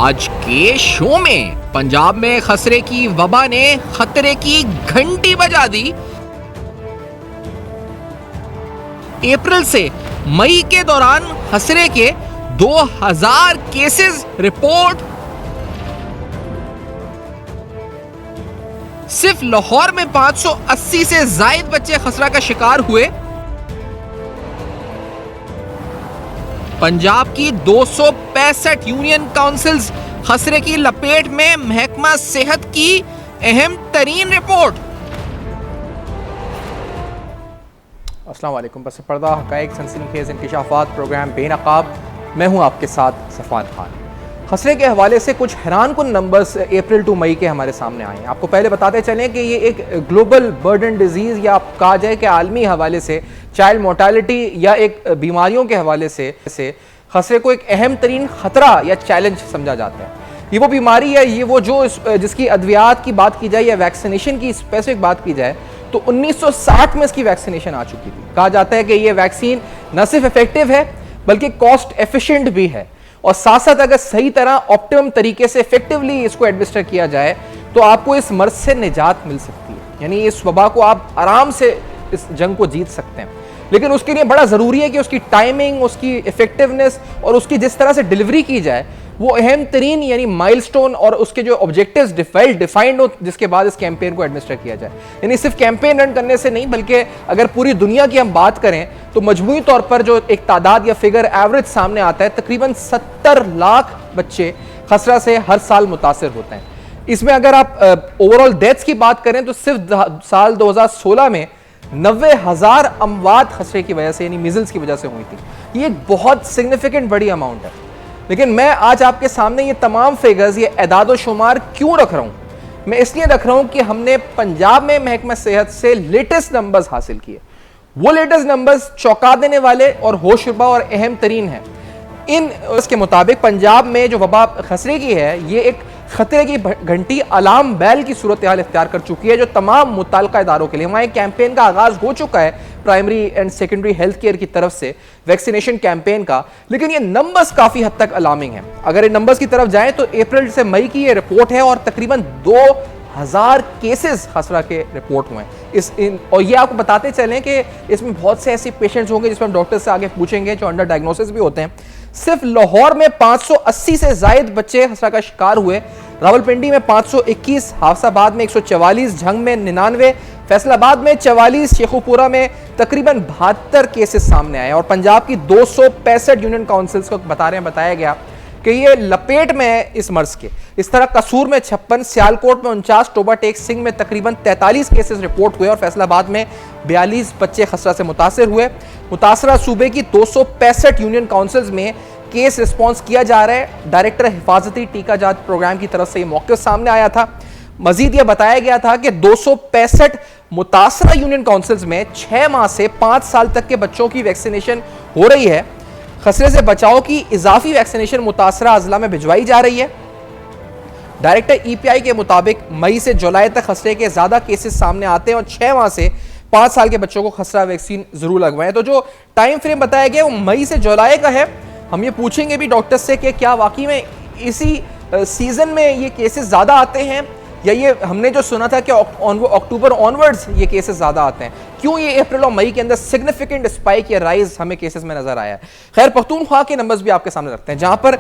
आज के शो में पंजाब में खसरे की वबा ने खतरे की घंटी बजा दी। अप्रैल से मई के दौरान खसरे के 2000 केसेस रिपोर्ट। सिर्फ लाहौर में 580 से जायद बच्चे खसरा का शिकार हुए। पंजाब की 265 यूनियन काउंसिल्स खसरे की लपेट में। महकमा सेहत की अहम तरीन रिपोर्ट। अस्सलाम वालेकुम। बस पर्दा हक़ाइक़ सनसनीखेज़ इंकिशाफ़ात प्रोग्राम बेनकाब। मैं हूं आपके साथ सफ़ान खान। खसरे के हवाले से कुछ हैरानकुन नंबर्स अप्रैल टू मई के हमारे सामने आए हैं। आपको पहले बताते चलें कि ये एक ग्लोबल बर्डन डिजीज़ या आप कहा जाए कि आलमी हवाले से चाइल्ड मोर्टालिटी या एक बीमारियों के हवाले से खसरे को एक अहम तरीन ख़तरा या चैलेंज समझा जाता है। ये वो बीमारी है, ये वो जो जिसकी अद्वियात की बात की जाए या वैक्सीनेशन की स्पेसिफिक बात की जाए तो 1960 में इसकी वैक्सीनेशन आ चुकी थी। कहा जाता है कि ये वैक्सीन न सिर्फ इफेक्टिव है बल्कि कॉस्ट एफिशिएंट भी है, और साथ साथ अगर सही तरह ऑप्टिमम तरीके से इफेक्टिवली इसको एडमिनिस्टर किया जाए तो आपको इस मर्ज से निजात मिल सकती है, यानी इस वबा को आप आराम से इस जंग को जीत सकते हैं। लेकिन उसके लिए बड़ा ज़रूरी है कि उसकी टाइमिंग, उसकी इफेक्टिवनेस और उसकी जिस तरह से डिलीवरी की जाए वो अहम तरीन यानी माइलस्टोन और उसके जो ऑब्जेक्टिव्स डिफाइंड हो, जिसके बाद इस कैंपेन को एडमिनिस्टर किया जाए। यानी सिर्फ कैंपेन रन करने से नहीं, बल्कि अगर पूरी दुनिया की हम बात करें तो मजमूई तौर पर जो एक तादाद या फिगर एवरेज सामने आता है, तकरीबन 70 लाख बच्चे खसरा से हर साल मुतासर होते हैं। इसमें अगर आप ओवरऑल डेथ्स की बात करें तो सिर्फ साल 2016 में 90,000 अमवात खसरे की वजह से यानी मिजल्स की वजह से हुई थी। ये एक बहुत सिग्निफिकेंट बड़ी अमाउंट है। लेकिन मैं आज आपके सामने ये तमाम फिगर्स, ये एदाद शुमार क्यों रख रहा हूं? मैं इसलिए रख रहा हूं कि हमने पंजाब में महकमा सेहत से लेटेस्ट नंबर्स हासिल किए। वो लेटेस्ट नंबर्स चौंका देने वाले और होशरुबा और अहम तरीन है। इन उसके मुताबिक पंजाब में जो वबा खसरे की है, ये एक खतरे की घंटी अलार्म बेल की सूरत हाल इख्तियार कर चुकी है, जो तमाम मुताल्लिका इदारों के लिए। वहाँ एक कैंपेन का आगाज हो चुका है primary and secondary health care की तरफ से वैक्सीनेशन कैंपेन का। लेकिन ये नंबर्स काफ़ी हद तक अलार्मिंग हैं। अगर इन नंबर्स की तरफ जाएं तो अप्रैल से मई की ये रिपोर्ट है और तकरीबन 2000 केसेस खसरा के रिपोर्ट हुए हैं। और ये आपको बताते चलें कि इसमें बहुत से ऐसे पेशेंट्स होंगे जिसमें हम डॉक्टर से आगे पूछेंगे जो अंडर डायग्नोसिस भी होते हैं। सिर्फ लाहौर में 580 से जायद बच्चे खसरा का शिकार हुए। रावलपिंडी में 521, हाफसाबाद में 144, झंग में 99, फैसलाबाद में 44, शेखुपुरा में तकरीबन 72 केसेस सामने आए। और पंजाब की 265 यूनियन काउंसिल्स को बताया गया कि ये लपेट में है इस मर्ज के। इस तरह कसूर में 56, सियालकोट में 49, टोबा टेक सिंह में तकरीबन 43 केसेस रिपोर्ट हुए और फैसलाबाद में 42 बच्चे खसरा से मुतासर हुए। मुतासरा सूबे की 265 यूनियन काउंसिल्स में केस रिस्पॉन्स किया जा रहा है। डायरेक्टर हिफाजती टीका जांच प्रोग्राम की तरफ से ये मौके सामने आया था। मजीद यह बताया गया था कि 265 मुतासरा यूनियन काउंसिल्स में 6 माह से 5 साल तक के बच्चों की वैक्सीनेशन हो रही है। खसरे से बचाव की इजाफी वैक्सीनेशन मुतासरा अजला में भिजवाई जा रही है। डायरेक्टर ईपीआई के मुताबिक मई से जुलाई तक खसरे के ज्यादा केसेस सामने आते हैं और 6 माह से 5 साल के बच्चों को खसरा वैक्सीन जरूर लगवाएं। तो जो टाइम फ्रेम बताया गया वो मई से जुलाई का है। हम ये पूछेंगे भी डॉक्टर से कि क्या वाकई में इसी सीजन में ये केसेस ज्यादा आते हैं, या ये हमने जो सुना था कि अक्टूबर ऑनवर्ड्स ये केसेस ज्यादा आते हैं। क्यों ये अप्रैल और मई के अंदर सिग्निफिकेंट स्पाइक या राइज हमें केसेस में नजर आया है? खैर, पख्तूनख्वा के नंबर्स भी आपके सामने रखते हैं, जहां पर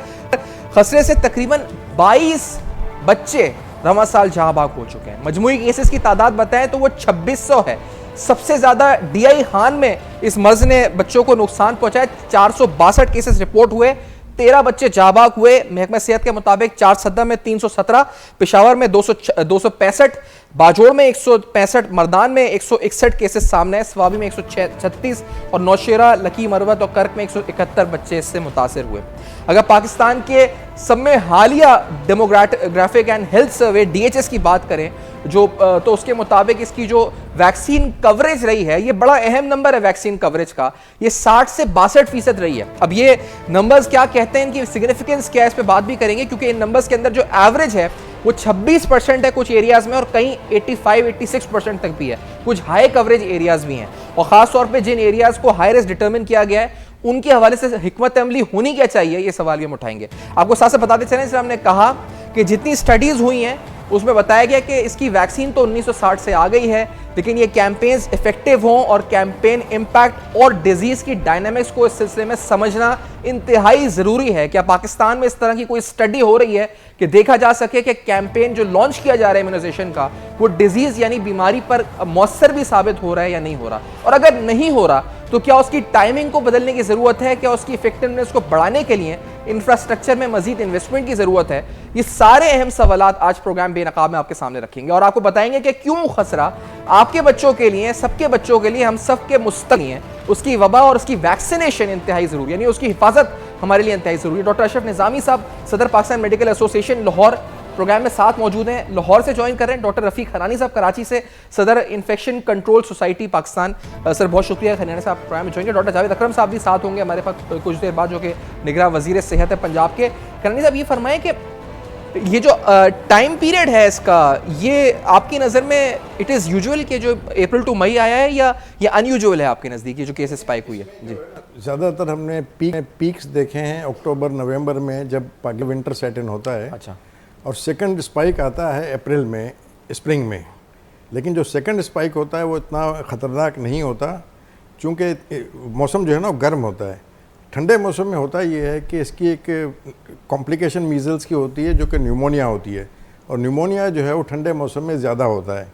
खसरे से तकरीबन 22 बच्चे रवां साल जहां भाग हो चुके हैं। मजमूई केसेस की तादाद बताएं तो वो 2600 है। सबसे ज्यादा डीआई खान में इस मर्ज ने बच्चों को नुकसान पहुंचाया। 462 केसेस रिपोर्ट हुए, 13 बच्चे जाबाक हुए। महकमा सेहत के मुताबिक 4 सद्दा में 317, पेशावर में 265, बाजोड़ में 165, मर्दान में 161 केसेस सामने, स्वाबी में 136 और नौशेरा, लकी मरवत और कर्क में 171 बच्चे इससे मुतासर हुए। अगर पाकिस्तान के सब में हालिया demographic and health survey DHS की बात करें तो उसके मुताबिक इसकी जो वैक्सीन कवरेज रही है, ये बड़ा अहम नंबर है वैक्सीन कवरेज का, ये 60 से 62% रही है। अब ये नंबर्स क्या कहते हैं, इनकी सिग्निफिकेंस क्या है, इस पे बात भी करेंगे, क्योंकि इन नंबर्स के अंदर जो एवरेज है वो 26% है कुछ एरियाज में और कहीं 85-86% तक भी है। कुछ हाई कवरेज एरियाज भी हैं और खास तौर पे जिन एरियाज को हाई रिस्क डिटरमिन किया गया है उनके हवाले से हिकमत अमली होनी क्या चाहिए, ये सवाल हम उठाएंगे। आपको साथ से बताते चलें, जैसे हमने कहा कि जितनी स्टडीज हुई हैं उसमें बताया गया कि इसकी वैक्सीन तो 1960 से आ गई है, लेकिन ये कैंपेन्स इफेक्टिव हों और कैंपेन इंपैक्ट और डिजीज की डायनामिक्स को इस सिलसिले में समझना इंतहाई जरूरी है। क्या पाकिस्तान में इस तरह की कोई स्टडी हो रही है कि देखा जा सके कि कैंपेन जो लॉन्च किया जा रहा है इम्यूनाइजेशन का, वो डिजीज यानी बीमारी पर मौसर भी साबित हो रहा है या नहीं हो रहा, और अगर नहीं हो रहा तो क्या उसकी टाइमिंग को बदलने की जरूरत है, क्या उसकी इफेक्टिवनेस को बढ़ाने के लिए इंफ्रास्ट्रक्चर में मजीद इन्वेस्टमेंट की जरूरत है। ये सारे अहम सवालात आज प्रोग्राम बेनकाब में आपके सामने रखेंगे और आपको बताएंगे कि क्यों खसरा आपके बच्चों के लिए, सबके बच्चों के लिए, हम सब के मुस्तकबिल है, उसकी वबा और उसकी वैक्सीनेशन इंतहाई जरूरी, यानी उसकी हिफाजत हमारे लिए इंतहाई जरूरी है। डॉक्टर अशरफ निजामी साहब, सदर Pakistan medical association Lahore, program में साथ मौजूद हैं, लाहौर से ज्वाइन कर रहे हैं। डॉक्टर रफीक हरानी साहब कराची से, सदर infection control society Pakistan. Sir बहुत शुक्रिया हरानी साहब प्रोग्राम में ज्वाइन किया। डॉक्टर जावेद अकरम साहब भी साथ होंगे हमारे पास कुछ देर बाद, जो कि निगरान वजीर सेहत है पंजाब के। हरानी साहब ये फरमाएं कि ये जो टाइम पीरियड है इसका, ये आपकी नज़र में इट इज़ यूजुअल कि जो अप्रैल टू मई आया है, या अनयूजुअल है आपके नज़दीक ये जो केसेस स्पाइक हुई है? जी, ज़्यादातर हमने पीक्स देखे हैं अक्टूबर नवंबर में, जब विंटर सेट इन होता है। अच्छा। और सेकंड स्पाइक आता है अप्रैल में, स्प्रिंग में। लेकिन जो सेकंड स्पाइक होता है वो इतना ख़तरनाक नहीं होता, चूँकि मौसम जो है ना वो गर्म होता है। ठंडे मौसम में होता ये है कि इसकी एक कॉम्प्लिकेशन मीज़ल्स की होती है, जो कि न्यूमोनिया होती है, और न्यूमोनिया जो है वो ठंडे मौसम में ज़्यादा होता है।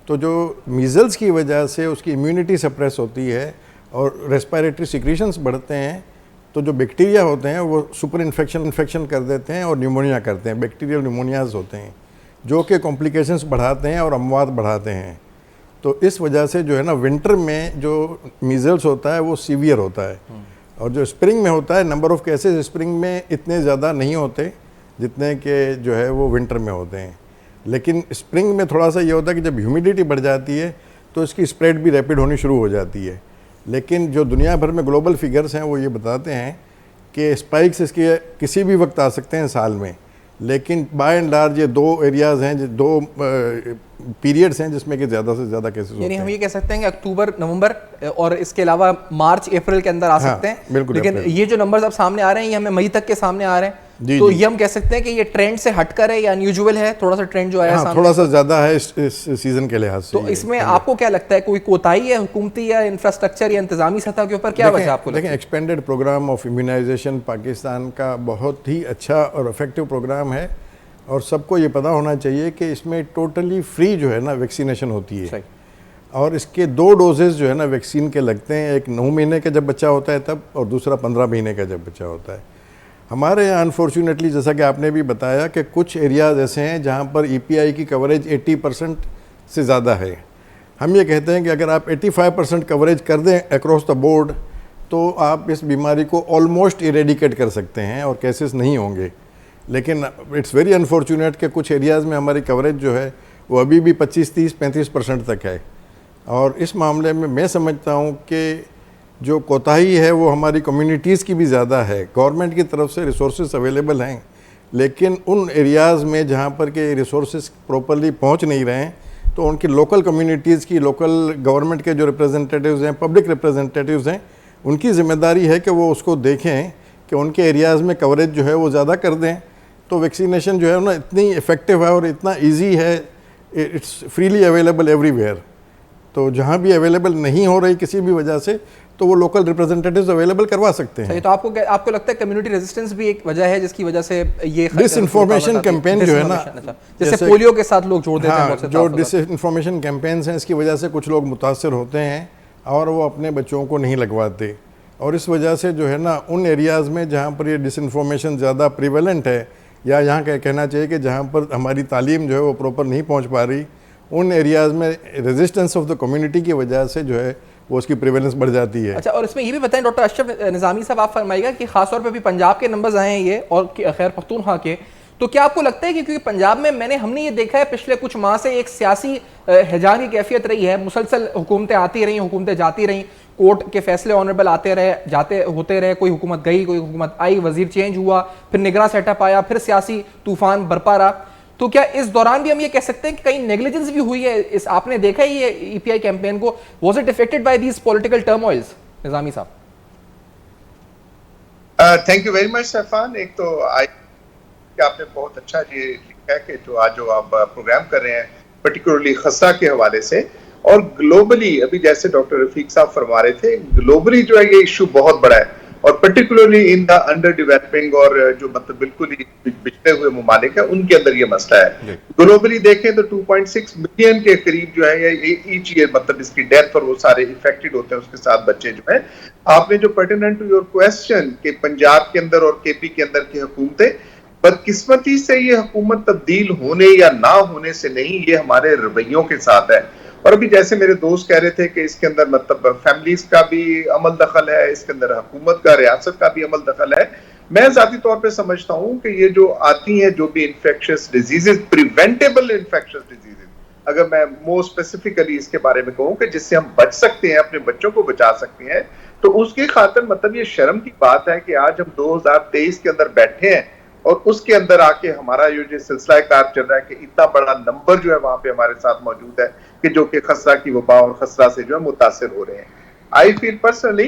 तो जो मीज़ल्स की वजह से उसकी इम्यूनिटी सप्रेस होती है और रेस्पिरेटरी सिक्रीशंस बढ़ते हैं, तो जो बैक्टीरिया होते हैं वो सुपर इन्फेक्शन कर देते हैं और न्यूमोनिया करते हैं। बैक्टीरियल न्यूमोनियाज होते हैं जो कि कॉम्प्लिकेशंस बढ़ाते हैं और अमवात बढ़ाते हैं। तो इस वजह से जो है ना विंटर में जो मीज़ल्स होता है वो सीवियर होता है, और जो स्प्रिंग में होता है, नंबर ऑफ़ केसेस स्प्रिंग में इतने ज़्यादा नहीं होते जितने के जो है वो विंटर में होते हैं। लेकिन स्प्रिंग में थोड़ा सा ये होता है कि जब ह्यूमिडिटी बढ़ जाती है तो इसकी स्प्रेड भी रैपिड होनी शुरू हो जाती है। लेकिन जो दुनिया भर में ग्लोबल फिगर्स हैं वो ये बताते हैं कि स्पाइक्स इसके किसी भी वक्त आ सकते हैं साल में, लेकिन बाय एंड लार्ज ये दो एरियाज़ हैं, दो पीरियड्स हैं जिसमें कि ज़्यादा से ज़्यादा केसेस होते हैं। यानी हम ये कह सकते हैं कि अक्टूबर नवंबर और इसके अलावा मार्च अप्रैल के अंदर आ सकते हैं। बिल्कुल। लेकिन ये जो नंबर्स अब सामने आ रहे हैं ये हमें मई तक के सामने आ रहे हैं, तो ये हम कह सकते हैं कि ये ट्रेंड से हटकर है या अनयूजुअल है, थोड़ा सा ट्रेंड जो आया है थोड़ा सा ज़्यादा है इस सीज़न के लिहाज से। तो इसमें आपको क्या लगता है, कोई कोताही है हुकूमती या इंफ्रास्ट्रक्चर या इंतजामी सतह के ऊपर, क्या वजह आपको लगता है? देखिए, expanded program of immunization Pakistan का बहुत ही अच्छा और इफेक्टिव प्रोग्राम है, और सबको ये पता होना चाहिए कि इसमें टोटली फ्री जो है ना वैक्सीनेशन होती है। और इसके 2 डोजेज जो है ना वैक्सीन के लगते हैं, एक 9 महीने का जब बच्चा होता है तब, और दूसरा 15 महीने का जब बच्चा होता है। हमारे यहाँ अनफॉर्चुनेटली, जैसा कि आपने भी बताया, कि कुछ एरियाज़ ऐसे हैं जहाँ पर EPI की कवरेज 80% से ज़्यादा है। हम ये कहते हैं कि अगर आप 85% कवरेज कर दें अक्रॉस द बोर्ड, तो आप इस बीमारी को ऑलमोस्ट इरेडिकेट कर सकते हैं और केसेस नहीं होंगे। लेकिन इट्स वेरी अनफॉर्चुनेट कि कुछ एरियाज़ में हमारी कवरेज जो है वो अभी भी 25, 30, 35% तक है। और इस मामले में मैं समझता हूँ कि जो कोताही है वो हमारी कम्युनिटीज़ की भी ज़्यादा है। गवर्नमेंट की तरफ से रिसोर्सेज अवेलेबल हैं, लेकिन उन एरियाज़ में जहाँ पर के रिसोर्सेज प्रॉपरली पहुँच नहीं रहे हैं, तो उनकी लोकल कम्युनिटीज़ की, लोकल गवर्नमेंट के जो रिप्रेजेंटेटिव्स हैं, पब्लिक रिप्रेजेंटेटिव्स हैं, उनकी ज़िम्मेदारी है कि वो उसको देखें कि उनके एरियाज़ में कवरेज जो है वो ज़्यादा कर दें। तो वैक्सीनेशन जो है ना इतनी इफ़ेक्टिव है और इतना ईजी है, इट्स फ्रीली अवेलेबल एवरीवेयर। तो जहाँ भी अवेलेबल नहीं हो रही किसी भी वजह से, तो वो लोकल रिप्रेजेंटेटिव्स अवेलेबल करवा सकते हैं। तो आपको लगता है कम्युनिटी रेजिस्टेंस भी एक वजह है जिसकी वजह से ये डिसइंफॉर्मेशन कैंपेन जो है ना, जैसे पोलियो के साथ लोग जोड़ देते हैं, जो डिसइंफॉर्मेशन कैंपेन्स हैं, इसकी वजह से कुछ लोग मुतासर होते हैं और वो अपने बच्चों को नहीं लगवाते। और इस वजह से जो है ना उन एरियाज़ में जहाँ पर ये डिसइंफॉर्मेशन ज़्यादा प्रिवेलेंट है, या यहाँ कहना चाहिए कि जहाँ पर हमारी तालीम जो है वो प्रॉपर नहीं पहुँच पा रही, उन एरियाज़ में रेजिस्टेंस ऑफ द कम्युनिटी की वजह से जो है वो उसकी प्रिवेलेंस बढ़ जाती है। अच्छा, और इसमें ये भी बताएं डॉक्टर अशरफ निजामी साहब, आप फरमाइएगा कि खासतौर पे भी पंजाब के नंबर्स आए हैं ये, और खैर पख्तूनख्वा के, तो क्या आपको लगता है कि क्योंकि पंजाब में हमने ये देखा है पिछले कुछ माह से एक सियासी हिजान की कैफियत रही है, मुसलसल हुकूमतें आती रही, हुकूमतें जाती रहीं, कोर्ट के फैसले ऑनरेबल आते रहे, जाते होते रहे, कोई हुकूमत गई, कोई हुकूमत आई, वजीर चेंज हुआ, फिर निगरान सेटअप आया, फिर सियासी तूफान बरपा रहा। तो क्या इस दौरान भी हम ये कह सकते हैं कि कहीं नेग्लिजेंस भी हुई है? इस आपने देखा है ये EPI कैंपेन को, was it affected by these political turmoils, Nizami साहब? Thank you very much Saifan. एक तो आपने बहुत अच्छा ये लिखा है कि जो आप प्रोग्राम कर रहे हैं पर्टिकुलरली खसरा के हवाले से, और ग्लोबली अभी जैसे डॉक्टर रफीक साहब फरमा रहे थे, ग्लोबली जो है ये इशू बहुत बड़ा है, और particularly in the under developing और जो मतलब बिल्कुल ही पिछड़े हुए ममालिक है उनके अंदर ये मसला है। ग्लोबली देखें तो 2.6 मिलियन के करीब जो है ईच ईयर मतलब इसकी डेथ और वो सारे इफेक्टेड होते हैं, उसके साथ बच्चे जो है। आपने जो पर्टिनेंट टू योर क्वेश्चन कि पंजाब के अंदर और केपी के अंदर की हुकूमतें, बदकिस्मती से ये हुकूमत तब्दील होने या ना होने से नहीं, ये हमारे रवैयों के साथ है। और अभी जैसे मेरे दोस्त कह रहे थे कि इसके अंदर मतलब फैमिलीज का भी अमल दखल है, इसके अंदर हुकूमत का, रियासत का भी अमल दखल है। मैं जाती तौर पे समझता हूं कि ये जो आती हैं जो भी infectious diseases, preventable infectious diseases, अगर मैं मोर स्पेसिफिकली इसके बारे में कहूं कि जिससे हम बच सकते हैं, अपने बच्चों को बचा सकते हैं, तो उसकी खातिर मतलब ये शर्म की बात है कि आज हम 2023 के अंदर बैठे हैं और उसके अंदर आके हमारा ये सिलसिला कार चल रहा है कि इतना बड़ा नंबर जो है वहां पे हमारे साथ मौजूद है कि जो कि खसरा की वबा और खसरा से जो है मुतासिर हो रहे हैं। आई फील पर्सनली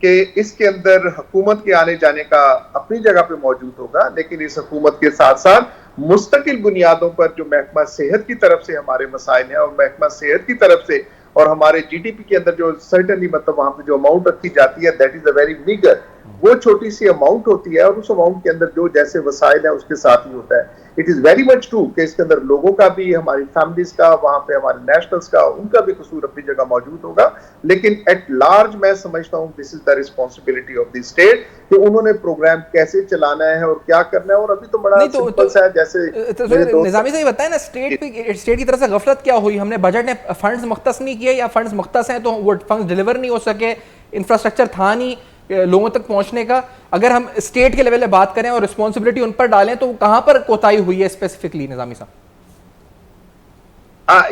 कि इसके अंदर हुकूमत के आने जाने का अपनी जगह पे मौजूद होगा, लेकिन इस हुकूमत के साथ साथ मुस्तकिल बुनियादों पर जो महकमा सेहत की तरफ से हमारे मसाइल हैं, और महकमा सेहत की तरफ से और हमारे जीडीपी के अंदर जो सर्टेनली मतलब वहां पे जो अमाउंट रखी जाती है, that is a very meagre, वो छोटी सी अमाउंट होती है, और उस अमाउंट के अंदर जो जैसे वसाइल है उसके साथ ही होता है। It is very much true कि इसके अंदर लोगों का भी, हमारी फैमिलीज का, वहां पे हमारे नेशनल्स का, उनका भी कसूर अपनी जगह मौजूद होगा, लेकिन एट लार्ज मैं समझता हूँ this is the responsibility of the state कि उन्होंने प्रोग्राम कैसे चलाना है और क्या करना है। और अभी तो बड़ा सिंपल सा है, जैसे निजामी से बताया ना, स्टेट की तरफ से गफलत क्या हुई? हमने बजट ने फंड्स मुख्तस नहीं किए, या फंड्स मुख्तस हैं तो वो फंड्स डिलीवर नहीं हो सके, इंफ्रास्ट्रक्चर था नहीं लोगों तक पहुंचने का। अगर हम स्टेट के लेवल पे बात करें और रिस्पॉन्सिबिलिटी उन पर डालें तो कहां पर कोताही हुई है स्पेसिफिकली, निजामी साहब?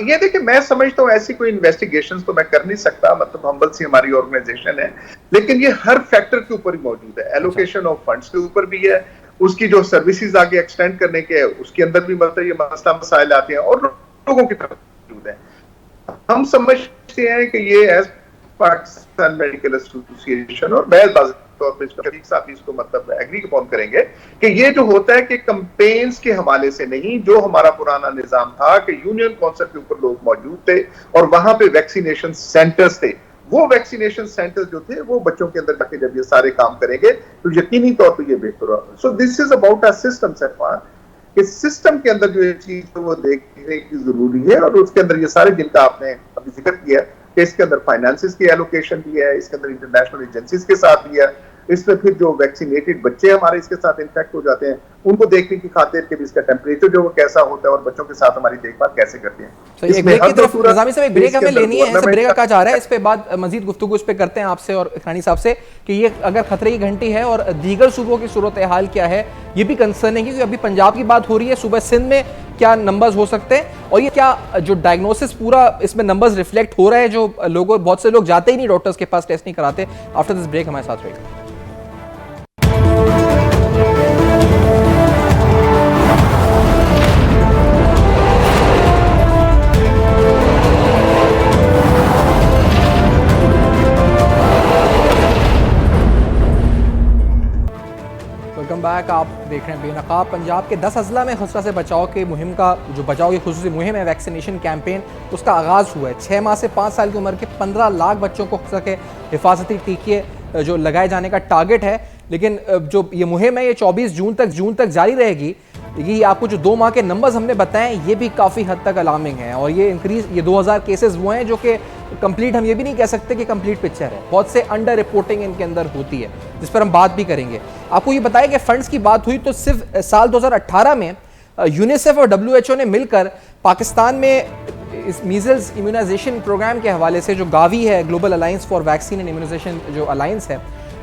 ये देखिए, मैं समझता हूँ ऐसी कोई इन्वेस्टिगेशंस तो मैं कर नहीं सकता, मतलब हम्बल सी हमारी ऑर्गेनाइजेशन है, लेकिन ये हर फैक्टर के ऊपर ही मौजूद है। एलोकेशन ऑफ फंड्स के ऊपर भी है, उसकी जो सर्विसेज आगे एक्सटेंड करने के उसके अंदर भी मतलब ये मसला मसाइल आते हैं, और लोगों की तरफ मौजूद है। हम समझते हैं कि ये एज पाकिस्तान मेडिकल एसोसिएशन, और मैं तौर पर साहब इसको मतलब एग्री अपॉन करेंगे कि ये जो होता है कि कैंपेन्स के हवाले से नहीं, जो हमारा पुराना निजाम था कि यूनियन काउंसिल के ऊपर लोग मौजूद थे और वहां पे वैक्सीनेशन सेंटर्स थे, वो वैक्सीनेशन सेंटर्स जो थे वो बच्चों के अंदर जाके जब ये सारे काम करेंगे तो यकीनी तौर पर ये बेहतर होगा। So this is about a system set, कि सिस्टम के अंदर जो ये चीज है वो देखने की जरूरी है, और उसके अंदर ये सारे जिनका आपने अभी जिक्र किया कि इसके अंदर फाइनेंसेस की एलोकेशन भी है, इसके अंदर इंटरनेशनल एजेंसीज के साथ भी है, इसमें फिर जो वैक्सीनेटेड बच्चे हमारे इसके साथ इन्फेक्ट हो जाते हैं उनको देखने की खातिर कि इसका टेम्परेचर जो वो कैसा होता है और बच्चों के साथ हमारी देखभाल कैसे करते हैं। एक ब्रेक की तरफ निजामी साहब, एक ब्रेक हमें लेनी है, ब्रेक का कहा जा रहा है, इस पे बाद मजीद गुफ्तगू इस पे करते हैं आपसे और इखरानी साहब से कि ये अगर खतरे की घंटी है और दीगर सूबों की सूरत हाल क्या है, ये भी कंसर्न है, क्योंकि अभी पंजाब की बात हो रही है, सुबह सिंध में क्या नंबर्स हो सकते हैं, और ये क्या जो डायग्नोसिस पूरा इसमें नंबर्स रिफ्लेक्ट हो रहे हैं, जो लोगों बहुत से लोग जाते ही नहीं डॉक्टर्स के पास, टेस्ट नहीं कराते। आफ्टर दिस ब्रेक हमारे साथ रहेगा। Welcome back. आप देख रहे हैं बेनकाब। पंजाब के 10 अजला में खसरा से बचाव के मुहिम का जो बचाव की खुसूसी मुहिम है, वैक्सीनेशन कैंपेन, उसका आगाज़ हुआ है। 6 माह से 5 साल की उम्र के 15 लाख बच्चों को खसरा के हिफाजती टीके जो लगाए जाने का टारगेट है, लेकिन जो ये मुहिम है ये 24 जून तक जारी रहेगी। ये आपको जो 2 माह के नंबर्स हमने बताए ये भी काफ़ी हद तक अलार्मिंग है, और ये इंक्रीज, ये 2000 केसेस वो हैं जो कि कंप्लीट, हम ये भी नहीं कह सकते कि कंप्लीट पिक्चर है, बहुत से अंडर रिपोर्टिंग इनके अंदर होती है, जिस पर हम बात भी करेंगे। आपको ये बताया कि फंड्स की बात हुई तो सिर्फ साल 2018 में यूनिसेफ और WHO ने मिलकर पाकिस्तान में इस मीजल्स इम्यूनाइजेशन प्रोग्राम के हवाले से, जो गावी है, global alliance for vaccine and immunisation जो अलायंस है,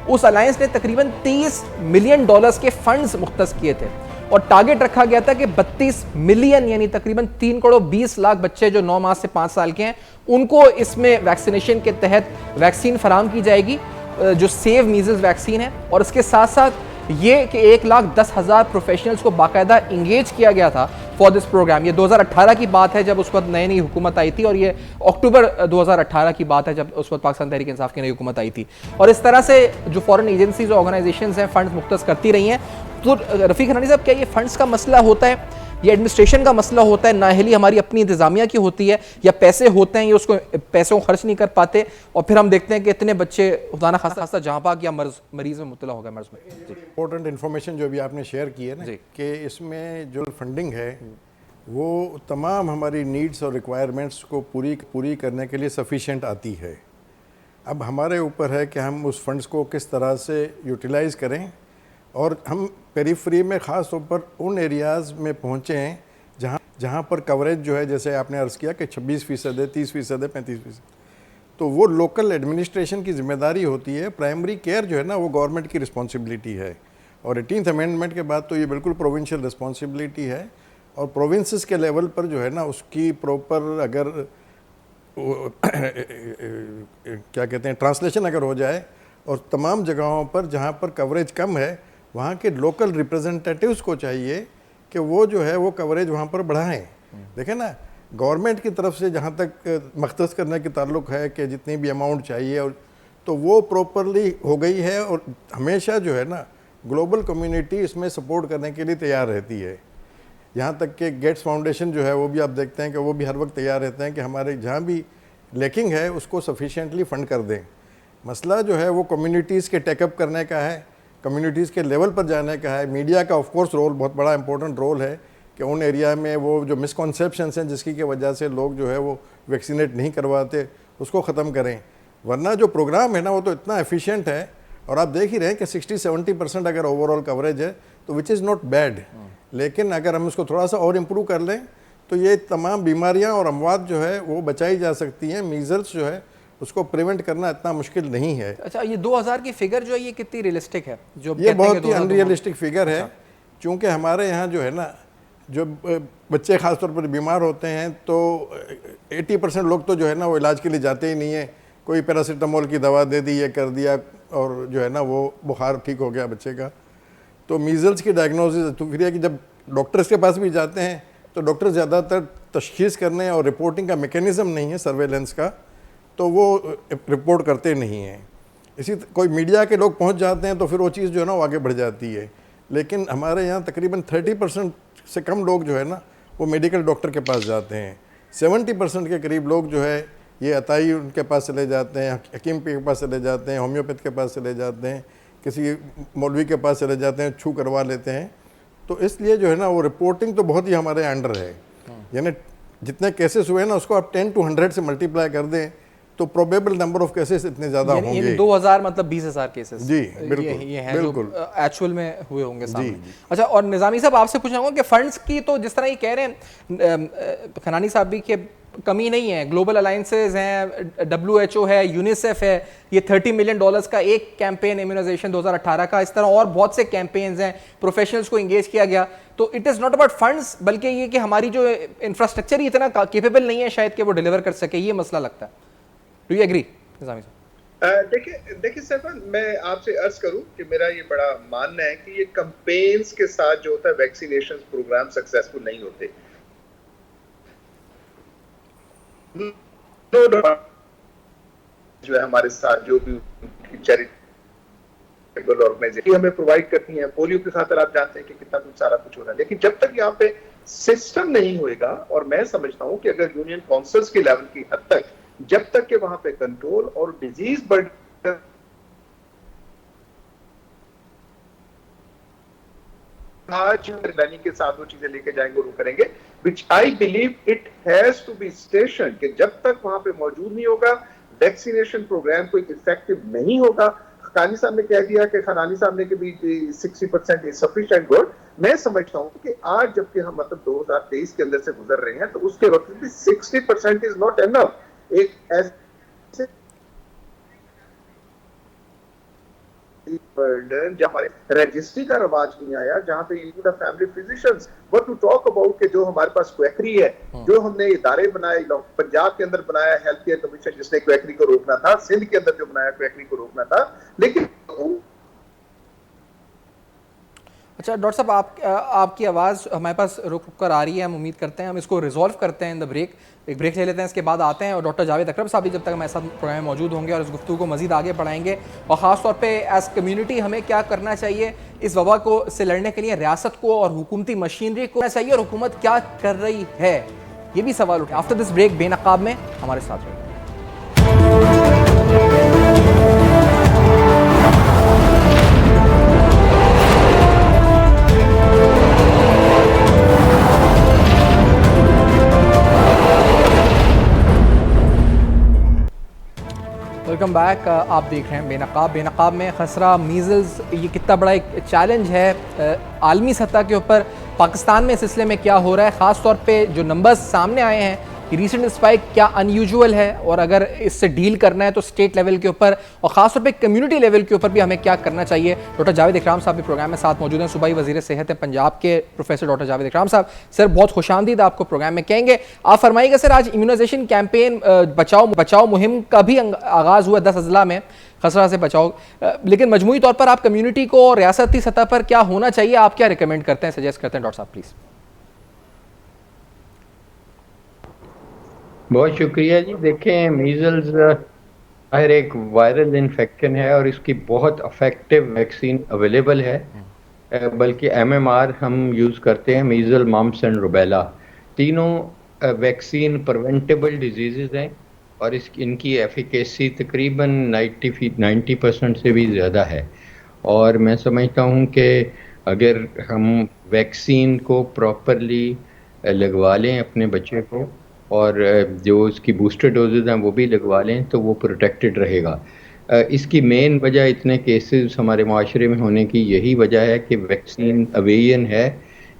उस अलायंस ने तकरीबन $30 मिलियन के फंड्स मुख्तस किए थे, और टारगेट रखा गया था कि 32 मिलियन यानी तकरीबन 3 करोड़ 20 लाख बच्चे जो 9 माह से 5 साल के हैं उनको इसमें वैक्सीनेशन के तहत वैक्सीन फराम की जाएगी, जो सेव मीजल्स वैक्सीन है। और इसके साथ साथ ये कि 1,10,000 प्रोफेशनल्स को बाकायदा इंगेज किया गया था फॉर दिस प्रोग्राम। ये 2018 की बात है जब उस वक्त नई नई हुकूमत आई थी, और ये अक्टूबर 2018 की बात है जब उस वक्त पाकिस्तान तहरीक इंसाफ की नई हुकूमत आई थी। और इस तरह से जो फॉरेन एजेंसीज और ऑर्गेनाइजेशंस हैं फंड्स मुख्तस करती रही हैं। तो रफ़ीक हनानी साहब, क्या ये फंड्स का मसला होता है, ये एडमिनिस्ट्रेशन का मसला होता है, नाअहली हमारी अपनी इंतजामिया की होती है, या पैसे होते हैं ये उसको पैसों को खर्च नहीं कर पाते, और फिर हम देखते हैं कि इतने बच्चे खुदा खासा जहाँ पाक या मरीज में मुब्तला हो गए मर्ज में। इंपॉर्टेंट इन्फॉर्मेशन जो भी आपने शेयर की है ना, कि इसमें जो फंडिंग है वो तमाम हमारी नीड्स और रिक्वायरमेंट्स को पूरी करने के लिए सफिशिएंट आती है। अब हमारे ऊपर है कि हम उस फंड्स को किस तरह से यूटिलाइज़ करें, और हम पेरीफ्री में ख़ास तौर पर उन एरियाज़ में पहुँचे हैं जहाँ पर कवरेज जो है, जैसे आपने अर्ज़ किया कि 26% है, 30% है, 35%, तो वो लोकल एडमिनिस्ट्रेशन की जिम्मेदारी होती है। प्राइमरी केयर जो है ना वो गवर्नमेंट की रिस्पॉन्सिबिलिटी है, और 18th अमेंडमेंट के बाद तो ये बिल्कुल प्रोविंशियल रिस्पॉन्सिबिलिटी है। और प्रोविंसेस के लेवल पर जो है ना उसकी प्रॉपर अगर क्या कहते हैं ट्रांसलेशन अगर हो जाए, और तमाम जगहों पर जहाँ पर कवरेज कम है वहाँ के लोकल रिप्रेजेंटेटिव्स को चाहिए कि वो जो है वो कवरेज वहाँ पर बढ़ाएं। देखें ना, गवर्नमेंट की तरफ से जहाँ तक मख्तस करने के ताल्लुक है कि जितनी भी अमाउंट चाहिए, और तो वो प्रॉपरली हो गई है, और हमेशा जो है ना ग्लोबल कम्युनिटी इसमें सपोर्ट करने के लिए तैयार रहती है। यहाँ तक कि गेट्स फाउंडेशन जो है वो भी आप देखते हैं कि वो भी हर वक्त तैयार रहते हैं कि हमारे जहाँ भी लेकिंग है उसको सफिशिएंटली फ़ंड कर दें। मसला जो है वो कम्युनिटीज़ के टेकअप करने का है, कम्युनिटीज़ के लेवल पर जाने का है। मीडिया का ऑफ कोर्स रोल बहुत बड़ा इंपॉर्टेंट रोल है कि उन एरिया में वो जो मिसकॉन्सेप्शंस हैं जिसकी वजह से लोग जो है वो वैक्सीनेट नहीं करवाते उसको ख़त्म करें। वरना जो प्रोग्राम है ना वो तो इतना एफिशिएंट है, और आप देख ही रहे हैं कि 60-70% अगर ओवरऑल कवरेज है तो विच इज़ नॉट बैड। लेकिन अगर हम इसको थोड़ा सा और इम्प्रूव कर लें तो ये तमाम बीमारियां और अमवात जो है वो बचाई जा सकती हैं। मीज़ल्स जो है उसको प्रिवेंट करना इतना मुश्किल नहीं है। अच्छा, ये 2000 की फिगर जो है ये कितनी रियलिस्टिक है? जो ये बहुत ही अनरियलिस्टिक फिगर है, क्योंकि हमारे यहाँ जो है ना जो बच्चे ख़ास तौर पर बीमार होते हैं तो 80% लोग तो जो है ना वो इलाज के लिए जाते ही नहीं है। कोई पैरासीटामोल की दवा दे दी, ये कर दिया, और जो है ना वो बुखार ठीक हो गया बच्चे का। तो मीज़ल्स की डायग्नोसिस तो फिर है कि जब डॉक्टर्स के पास भी जाते हैं तो डॉक्टर ज़्यादातर तशख़ीस करने और रिपोर्टिंग का मेकेनिज़्म नहीं है सर्वेलेंस का, तो वो रिपोर्ट करते नहीं हैं। कोई मीडिया के लोग पहुंच जाते हैं तो फिर वो चीज़ जो है ना वो आगे बढ़ जाती है। लेकिन हमारे यहाँ तकरीबन 30% से कम लोग जो है ना वो मेडिकल डॉक्टर के पास जाते हैं। 70% के करीब लोग जो है ये अताई उनके पास चले जाते हैं, हकीम के पास चले जाते हैं, होम्योपैथ के पास चले जाते हैं, किसी मौलवी के पास चले जाते हैं, छू करवा लेते हैं। तो इसलिए जो है ना वो रिपोर्टिंग तो बहुत ही हमारे अंडर है। यानी जितने केसेस हुए ना उसको आप 10 to 100 से मल्टीप्लाई कर दें तो प्रोबेबल नंबर ऑफ केसेस इतने ज़्यादा होंगे। 2000 मतलब 20,000 केसेस। जी बिल्कुल, ये हैं बिल्कुल जो एक्चुअल में हुए होंगे सामने। जी। अच्छा, और निज़ामी साहब आपसे पूछना चाहूँगा कि फंड्स की तो जिस तरह ये कह रहे हैं खनानी साहब भी कि कमी नहीं है, ग्लोबल अलायंसेज हैं, WHO है, यूनिसेफ है, ये $30 मिलियन का एक कैंपेन इम्यूनाइजेशन 2018 का, इस तरह और बहुत से कैंपेन्स हैं, प्रोफेशनल्स को इंगेज किया गया। तो it is not about funds, बल्कि ये कि हमारी जो इंफ्रास्ट्रक्चर ही इतना केपेबल नहीं है शायद कि वो डिलीवर कर सके, ये मसला लगता है। डू यू एग्री निज़ामी साहब? देखिए सर, मैं आपसे अर्ज करूं कि मेरा ये बड़ा मानना है कि ये कैंपेन्स के साथ जो होता है वैक्सीनेशन प्रोग्राम सक्सेसफुल नहीं होते। जो है हमारे साथ जो भी चैरिटेबल ऑर्गेनाइजेशन हमें प्रोवाइड करती हैं, पोलियो की खातिर आप जानते हैं कि कितना कुछ सारा कुछ हो रहा है, लेकिन जब तक यहाँ पे सिस्टम नहीं होएगा, और मैं समझता हूँ कि अगर यूनियन काउंसिल्स के लेवल की हद तक जब तक के वहां पे कंट्रोल और डिजीज बर्डन आज प्लानिंग के साथ वो चीजें लेके जाएंगे और वो करेंगे, which I believe it has to be stationed कि जब तक वहां पे मौजूद नहीं होगा वैक्सीनेशन प्रोग्राम कोई इफेक्टिव नहीं होगा। खनानी साहब ने कह दिया कि खनानी साहब ने कि भी 60% इज सफिशिएंट गुड। मैं समझता हूं कि आज जबकि हम मतलब 2023 के अंदर से गुजर रहे हैं तो उसके वक्त भी 60% इज नॉट एनफ। एक ऐसे बर्डन जहां हमारे रजिस्ट्री का रवाज नहीं आया, जहां पे include family physicians, what to talk about के जो हमारे पास क्वैकरी है, जो हमने इदारे बनाए, पंजाब के अंदर बनाया हेल्थ केयर कमीशन जिसने क्वैकरी को रोकना था, सिंध के अंदर जो बनाया क्वैकरी को रोकना था, लेकिन अच्छा डॉक्टर साहब, आपकी आवाज़ हमारे पास रुक रुक कर आ रही है, हम उम्मीद करते हैं हम इसको रिजॉल्व करते हैं इन द ब्रेक। एक ब्रेक ले लेते हैं, इसके बाद आते हैं और डॉक्टर जावेद अकरम साहब भी जब तक हमारे साथ प्रोग्राम में मौजूद होंगे और इस गुफ्तगू को मज़ीद आगे बढ़ाएंगे और ख़ास तौर पे एज कम्युनिटी हमें क्या करना चाहिए इस वबा को से लड़ने के लिए, रियासत को और हुकूमती मशीनरी को चाहिए और हुकूमत क्या कर रही है, ये भी सवाल उठे। आफ्टर दिस ब्रेक बेनकाब में हमारे साथ रहिए। Welcome back. आप देख रहे हैं बेनकाब। बेनकाब में खसरा, मीज़ल्स, ये कितना बड़ा एक चैलेंज है आलमी सतह के ऊपर। पाकिस्तान में इस सिलसिले में क्या हो रहा है, ख़ास तौर पे जो नंबर्स सामने आए हैं कि रीसेंट स्पाइक क्या अनयूजुअल है और अगर इससे डील करना है तो स्टेट लेवल के ऊपर और ख़ास तौर पे कम्युनिटी लेवल के ऊपर भी हमें क्या करना चाहिए। डॉक्टर जावेद इकराम साहब भी प्रोग्राम में साथ मौजूद हैं, सूबाई वज़ीर सेहत है पंजाब के प्रोफेसर डॉक्टर जावेद इकराम साहब। सर बहुत खुशामदीद आपको प्रोग्राम में कहेंगे। आप फरमाइएगा सर, आज इम्यूनाइजेशन कैंपेन बचाओ मुहिम का भी आगाज़ हुआ 10 अजला में खसरा से बचाओ, लेकिन मजमूई तौर पर आप कम्युनिटी को और रियासती सतह पर क्या होना चाहिए, आप क्या रिकमेंड करते हैं, सजेस्ट करते हैं डॉक्टर साहब प्लीज़। बहुत शुक्रिया जी। देखें, मीज़ल्स हर एक वायरल इन्फेक्शन है और इसकी बहुत अफेक्टिव वैक्सीन अवेलेबल है, बल्कि MMR हम यूज़ करते हैं, मीज़ल, मम्प्स एंड रुबेला। तीनों वैक्सीन प्रिवेंटेबल डिजीज़ हैं और इनकी एफिकेसी तकरीबन 90% से भी ज़्यादा है। और मैं समझता हूँ कि अगर हम वैक्सीन को प्रॉपरली लगवा लें अपने बच्चे को और जो उसकी बूस्टर डोजेज़ हैं वो भी लगवा लें तो वो प्रोटेक्टेड रहेगा। इसकी मेन वजह इतने केसेस हमारे माशरे में होने की यही वजह है कि वैक्सीन अवेयन है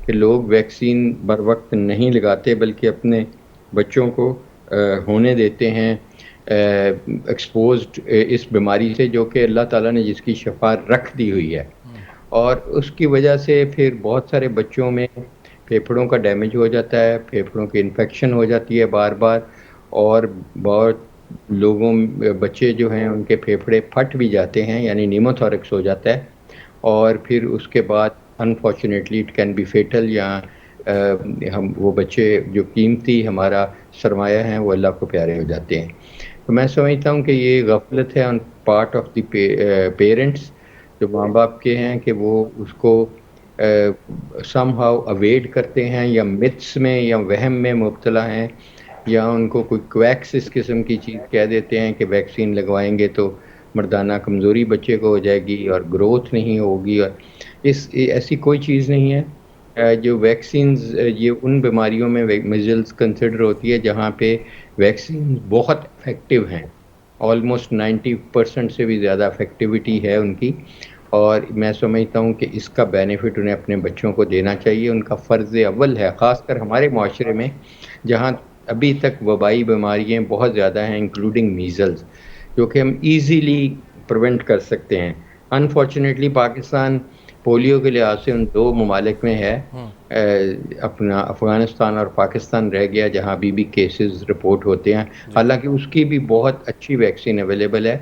कि लोग वैक्सीन बर वक्त नहीं लगाते बल्कि अपने बच्चों को होने देते हैं एक्सपोज्ड इस बीमारी से, जो कि अल्लाह ताला ने जिसकी शफा रख दी हुई है। और उसकी वजह से फिर बहुत सारे बच्चों में फेफड़ों का डैमेज हो जाता है, फेफड़ों की इन्फेक्शन हो जाती है बार बार, और बहुत लोगों बच्चे जो हैं उनके फेफड़े फट भी जाते हैं, यानी नीमोथोरेक्स हो जाता है, और फिर उसके बाद unfortunately it can be fatal, या हम वो बच्चे जो कीमती हमारा सरमाया हैं वो अल्लाह को प्यारे हो जाते हैं। तो मैं समझता हूँ कि ये गफलत है on part of the parents, जो माँ बाप के हैं, कि वो उसको समहाउ अवेड करते हैं या मिथ्स में या वहम में मुब्तला हैं, या उनको कोई क्वैक्स इस किस्म की चीज़ कह देते हैं कि वैक्सीन लगवाएंगे तो मर्दाना कमज़ोरी बच्चे को हो जाएगी और ग्रोथ नहीं होगी, और ऐसी कोई चीज़ नहीं है। जो वैक्सीन्स ये उन बीमारियों में मीज़ल्स कंसिडर होती है जहाँ पे वैक्सीन बहुत इफेक्टिव हैं, ऑलमोस्ट 90% से भी ज़्यादा इफेक्टिविटी है उनकी, और मैं समझता हूँ कि इसका बेनिफिट उन्हें अपने बच्चों को देना चाहिए, उनका फ़र्ज़ अव्वल है, ख़ासकर हमारे माशरे में जहाँ अभी तक वबाई बीमारियाँ बहुत ज़्यादा हैं, इंक्लूडिंग मीज़ल्स, जो कि हम ईज़िली प्रिवेंट कर सकते हैं। अनफॉर्चुनेटली पाकिस्तान पोलियो के लिहाज से उन दो ममालिक में है, अपना अफ़गानिस्तान और पाकिस्तान रह गया जहाँ अभी भी केसेस रिपोर्ट होते हैं, हालांकि उसकी भी बहुत अच्छी वैक्सीन अवेलेबल है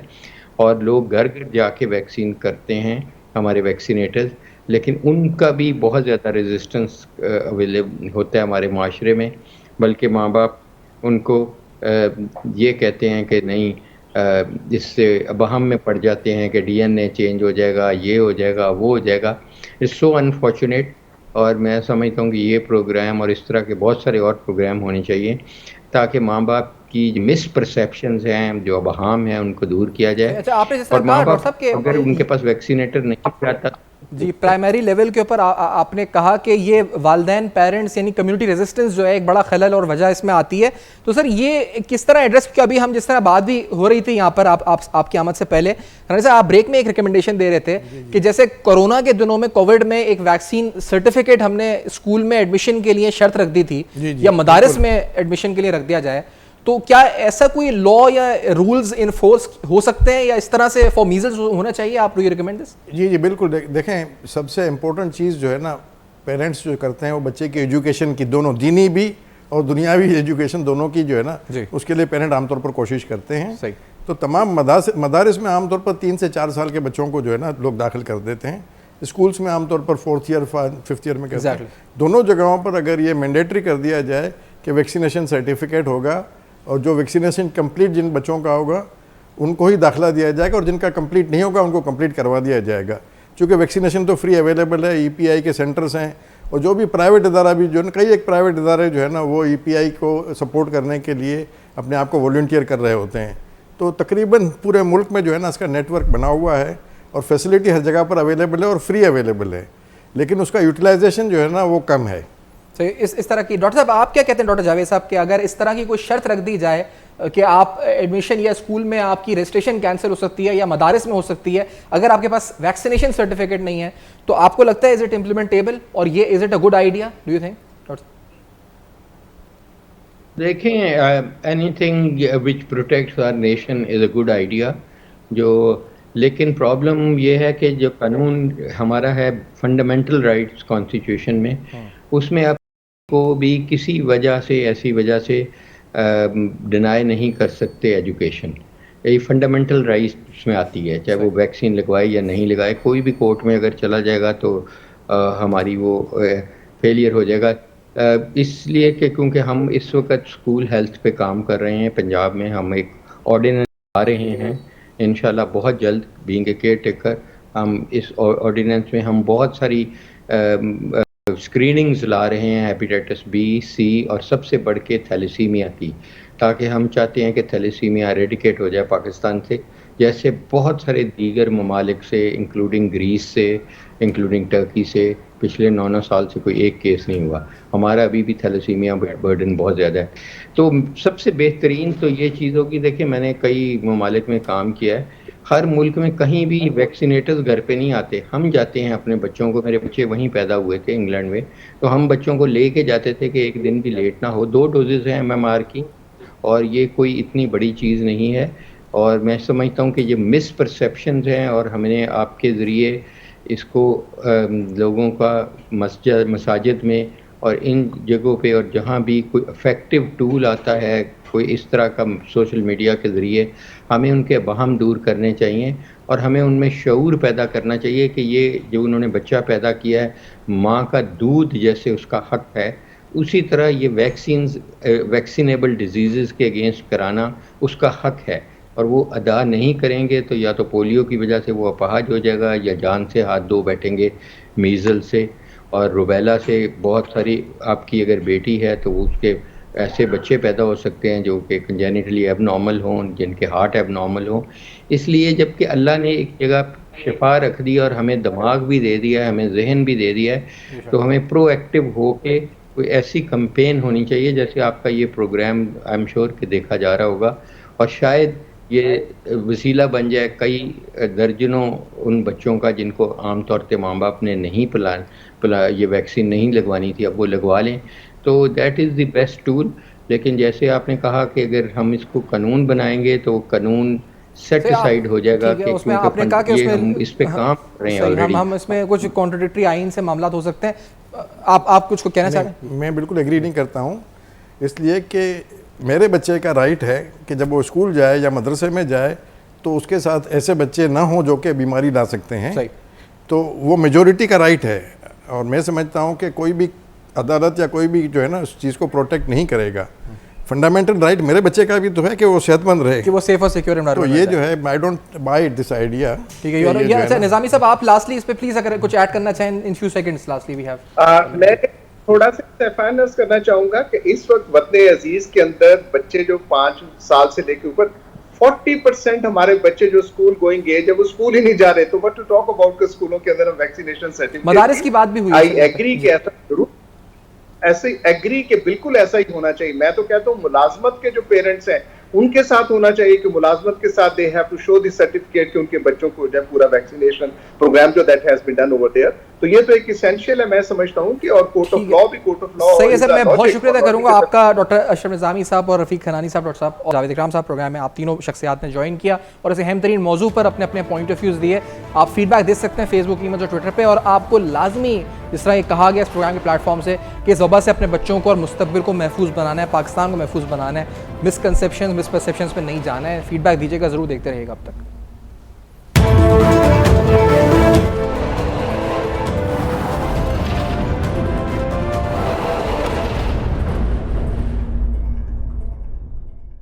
और लोग घर घर जाके वैक्सीन करते हैं हमारे वैक्सीनेटर्स, लेकिन उनका भी बहुत ज़्यादा रेजिस्टेंस अवेलेबल होता है हमारे माशरे में, बल्कि माँ बाप उनको ये कहते हैं कि नहीं, इससे बहम में पड़ जाते हैं कि DNA चेंज हो जाएगा, ये हो जाएगा, वो हो जाएगा। It's so unfortunate. और मैं समझता हूँ कि ये प्रोग्राम और इस तरह के बहुत सारे और प्रोग्राम होने चाहिए ताकि माँ बाप की मिसपरसेप्शंस हैं, जो अबहाम हैं, उनको दूर किया जाए। अच्छा, आपने जैसा और माँ बाप के अगर उनके पास वैक्सीनेटर नहीं रहता जी, प्राइमरी लेवल के ऊपर आपने कहा कि ये वालिदैन, पेरेंट्स यानी कम्युनिटी रेजिस्टेंस जो है एक बड़ा खलल और वजह इसमें आती है, तो सर ये किस तरह एड्रेस, क्योंकि अभी हम जिस तरह बात भी हो रही थी यहाँ पर आपकी आमद से पहले, आप ब्रेक में एक रिकमेंडेशन दे रहे थे कि जैसे कोरोना के दिनों में, कोविड में, एक वैक्सीन सर्टिफिकेट हमने स्कूल में एडमिशन के लिए शर्त रख दी थी या मदारिस में एडमिशन के लिए रख दिया जाए, तो क्या ऐसा कोई लॉ या रूल्स इन्फोर्स हो सकते हैं या इस तरह से फॉर मीज़ल्स होना चाहिए? आप यू रिकमेंड दिस? जी बिल्कुल। देखें, सबसे इम्पोर्टेंट चीज़ जो है ना, पेरेंट्स जो करते हैं वो बच्चे की एजुकेशन की, दोनों दीनी भी और दुनियावी एजुकेशन दोनों की जो है ना, उसके लिए पेरेंट आमतौर पर कोशिश करते हैं। सही। तो तमाम मदारिस में आमतौर पर 3 से 4 साल के बच्चों को जो है ना लोग दाखिल कर देते हैं, स्कूल्स में आमतौर पर 4th ईयर 5th ईयर में करते हैं। Exactly. दोनों जगहों पर अगर ये मैंडेटरी कर दिया जाए कि वैक्सीनेशन सर्टिफिकेट होगा और जो वैक्सीनेशन कंप्लीट जिन बच्चों का होगा उनको ही दाखिला दिया जाएगा और जिनका कंप्लीट नहीं होगा उनको कंप्लीट करवा दिया जाएगा। क्योंकि वैक्सीनेशन तो फ्री अवेलेबल है, EPI के सेंटर्स हैं और जो भी प्राइवेट इदारा भी जो कई एक प्राइवेट इदारे जो है ना वो EPI को सपोर्ट करने के लिए अपने आप को वॉलंटियर कर रहे होते हैं। तो तकरीबन पूरे मुल्क में जो है ना इसका नेटवर्क बना हुआ है और फैसिलिटी हर जगह पर अवेलेबल है और फ्री अवेलेबल है, लेकिन उसका यूटिलाइजेशन जो है ना वो कम है। तो इस तरह की डॉक्टर साहब आप क्या कहते हैं डॉक्टर जावेद साहब कि अगर इस तरह की कोई शर्त रख दी जाए कि आप एडमिशन या स्कूल में आपकी रजिस्ट्रेशन कैंसिल हो सकती है या मदारिस में हो सकती है अगर आपके पास वैक्सीनेशन सर्टिफिकेट नहीं है, तो आपको लगता है इज इट इम्प्लीमेंटेबल और ये is it a good idea, do you think? देखें, anything which protects our nation is a good idea. लेकिन प्रॉब्लम ये है कि जो कानून हमारा है फंडामेंटल राइट्स कॉन्स्टिट्यूशन में, उसमें आपको भी किसी वजह से ऐसी वजह से डिनाई नहीं कर सकते एजुकेशन। ये फंडामेंटल राइट्स में आती है, चाहे वो वैक्सीन लगवाए या नहीं लगाए। कोई भी कोर्ट में अगर चला जाएगा तो हमारी वो फेलियर हो जाएगा, इसलिए कि क्योंकि हम इस वक्त स्कूल हेल्थ पे काम कर रहे हैं। पंजाब में हम एक ऑर्डिनेंस ला रहे हैं इंशाल्लाह बहुत जल्द, बीइंग ए केयर टेकर। हम इस ऑर्डिनेंस में हम बहुत सारी स्क्रीनिंग्स ला रहे हैं हेपेटाइटिस बी, सी और सबसे बढ़ के थैलेसीमिया की, ताकि हम चाहते हैं कि थैलेसीमिया एरेडिकेट हो जाए पाकिस्तान से, जैसे बहुत सारे दीगर ममालिक से, इंक्लूडिंग ग्रीस से, इंक्लूडिंग टर्की से पिछले 9 साल से कोई एक केस नहीं हुआ। हमारा अभी भी थैलेसीमिया बर्डन बहुत ज़्यादा है। तो सबसे बेहतरीन तो ये चीज़ होगी, देखिए मैंने कई ममालिक में काम किया है, हर मुल्क में कहीं भी वैक्सीनेटर्स घर पे नहीं आते, हम जाते हैं अपने बच्चों को, मेरे बच्चे वहीं पैदा हुए थे इंग्लैंड में, तो हम बच्चों को ले के जाते थे कि एक दिन भी लेट ना हो। 2 डोजेज़ हैं MMR की और ये कोई इतनी बड़ी चीज़ नहीं है। और मैं समझता हूँ कि ये मिसपरसेप्शंस हैं और हमने आपके ज़रिए इसको लोगों का मसाजिद में और इन जगहों पे और जहाँ भी कोई इफ़ेक्टिव टूल आता है कोई इस तरह का सोशल मीडिया के ज़रिए, हमें उनके वहम दूर करने चाहिए और हमें उनमें शऊर पैदा करना चाहिए कि ये जो उन्होंने बच्चा पैदा किया है, माँ का दूध जैसे उसका हक़ है, उसी तरह ये वैक्सीनेबल डिजीज़ के अगेंस्ट कराना उसका हक़ है। और वो अदा नहीं करेंगे तो या तो पोलियो की वजह से वो अपाहज हो जाएगा या जान से हाथ धो बैठेंगे, मीज़ल से और रुबेला से। बहुत सारी आपकी अगर बेटी है तो उसके ऐसे बच्चे पैदा हो सकते हैं जो कि कंजेनिटली एबनॉर्मल हों, जिनके हार्ट एबनॉर्मल हों। इसलिए जबकि अल्लाह ने एक जगह शिफा रख दी और हमें दिमाग भी दे दिया है, हमें जहन भी दे दिया है, तो हमें प्रोएक्टिव हो के कोई ऐसी कैंपेन होनी चाहिए जैसे आपका ये प्रोग्राम आई एम श्योर कि देखा जा रहा होगा और शायद ये वसीला बन जाए कई दर्जनों उन बच्चों का जिनको आमतौर पे माँ बाप ने नहीं ये वैक्सीन नहीं लगवानी थी, अब वो लगवा लें। तो that is the best tool. लेकिन जैसे आपने कहा कि अगर हम इसको कानून बनाएंगे तो कानून सेट असाइड हो जाएगा कि उसमें आपने कहा कि उसमें हम इस पे काम कर रहे हैं ऑलरेडी। हम इसमें कुछ कॉन्ट्रडिक्टरी आइन से मामला हो सकते हैं। आप कुछ को कहना चाह रहे हैं? मैं बिल्कुल एग्री नहीं करता हूँ, इसलिए कि मेरे बच्चे का राइट है कि जब वो स्कूल जाए या मदरसे में जाए तो उसके साथ ऐसे बच्चे ना हों जो कि बीमारी ला सकते हैं। सही। तो वो मेजॉरिटी का राइट है और मैं समझता हूँ कि कोई भी अदालत या कोई भी जो है ना उस चीज़ को प्रोटेक्ट नहीं करेगा। फंडामेंटल राइट मेरे बच्चे का भी तो है कि वो सेहतमंद रहे, कि वो सेफ और सिक्योर एनवायरनमेंट। तो ये जो है I don't by this idea. ठीक है। और ये अच्छा निजामी साहब आप लास्टली इस पे प्लीज अगर कुछ ऐड करना चाहें in few seconds lastly we have. मैं थोड़ा सा फाइनेंस करना चाहूंगा कि इस वक्त वतन अजीज के अंदर बच्चे जो 5 साल से लेकर ऊपर 40% हमारे बच्चे जो स्कूल गोइंग एज है वो स्कूल ही नहीं जा रहे। तो व्हाट टू टॉक अबाउट के स्कूलों के अंदर हम वैक्सीनेशन सर्टिफिकेट, मदारिस की बात भी हुई। आई एग्री कि ऐसा जरूर ऐसे एग्री कि बिल्कुल ऐसा ही होना चाहिए। मैं तो कहता हूँ मुलाजमत के जो पेरेंट्स हैं उनके साथ होना चाहिए कि मुलाजमत के साथ they have to show the certificate कि उनके बच्चों को जो पूरा वैक्सीनेशन प्रोग्राम जो that has been done over there. तो ये तो एक एसेंशियल है, मैं समझता हूँ कि और कोर्ट ऑफ लॉ भी कोर्ट ऑफ लॉ। सही है सर, मैं बहुत शुक्रिया अदा करूंगा आपका डॉक्टर अशरफ निजामी साहब और रफीक खनानी साहब, डॉक्टर साहब और जावेद इकराम साहब प्रोग्राम में आप तीनों शख्सियात ने ज्वाइन किया और ऐसे अहम तरीन मौजू पर अपने अपने पॉइंट ऑफ व्यूज दिए। आप फीडबैक दे सकते हैं फेसबुक, ईमेल और ट्विटर पर। और आपको लाजमी जिस तरह ये कहा गया इस प्रोग्राम के प्लेटफॉर्म से कि इस वबा से अपने बच्चों को और मुस्तकबिल को महफूज बनाना है, पाकिस्तान को महफूज बनाना है, मिसकंसेप्शन मिसपरसेप्शन पे नहीं जाना है। फीडबैक दीजिएगा, जरूर देखते रहिएगा। अब तक